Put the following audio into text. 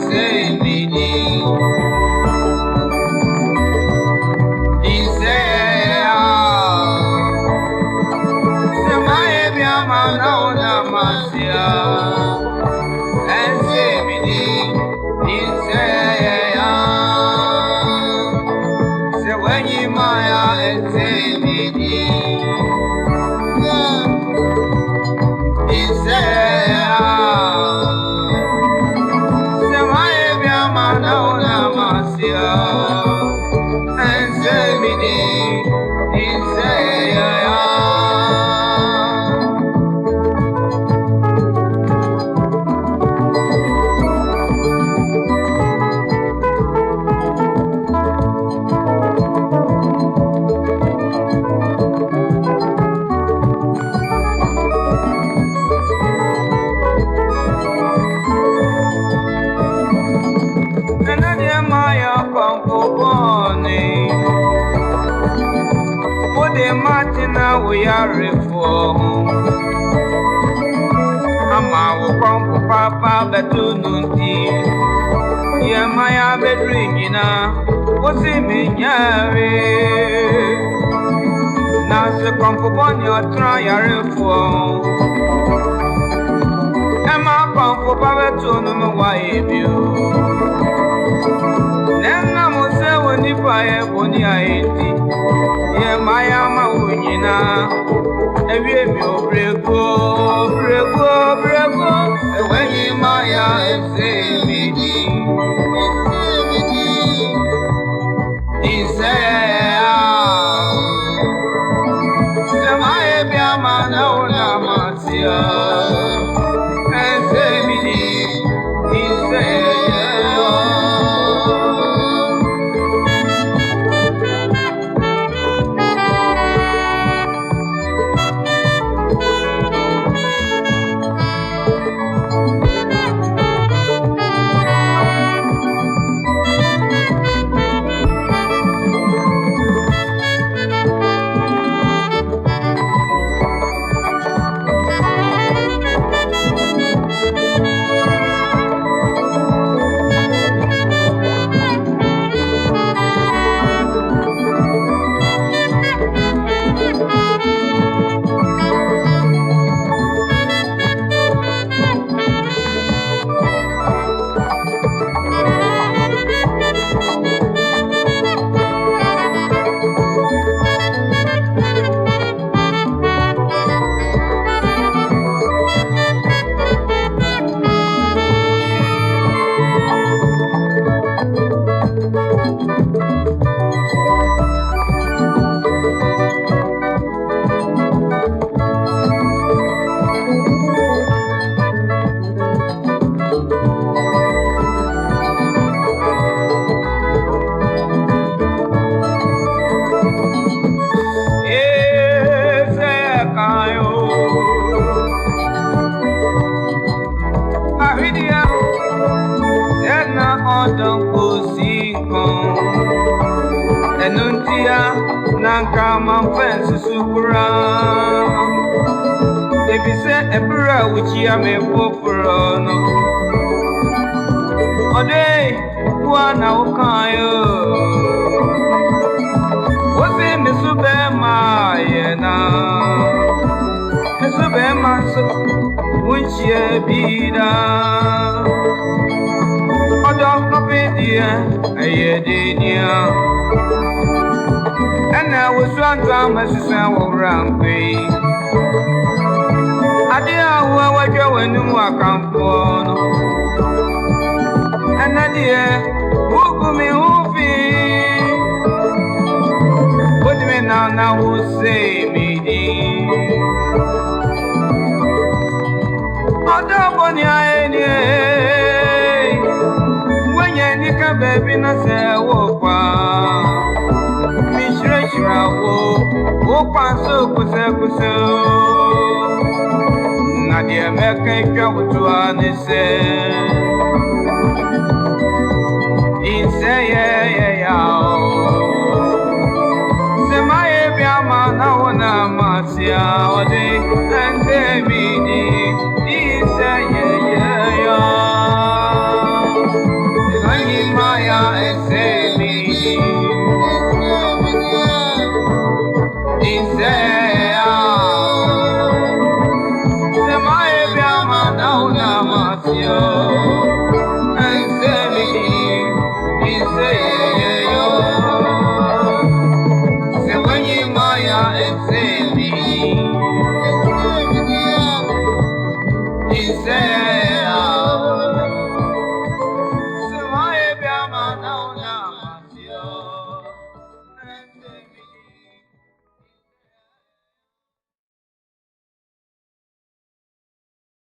say me we are reform. Ama wo kwampo papa betununti. Ye maya bedringina. Wosi minyare. Na se kwampo boni otra ya reform. Ema kwampo papa betununu wa ebiu. Nenga mose woni pae boni aeti. Ye maya maunyina ewie mi obrego ewenyi maya efemidi isea semaye biama na ona matia efemidi isea Nanka manfensi supura ebise ebura wuchia me popuro no ode wana ukayo wosi misube ma yena misube manso wuchie bida odo kopedia ayedinia and I was one time as a sound of rampage. I did what you went to work on for. And I did who could me who feel. Put me now who say me. I don't want you when you're baby, I say, oh, Opanso kuse Nadia meka jawu anise Inse ya Semaye biama na wana masia ode ente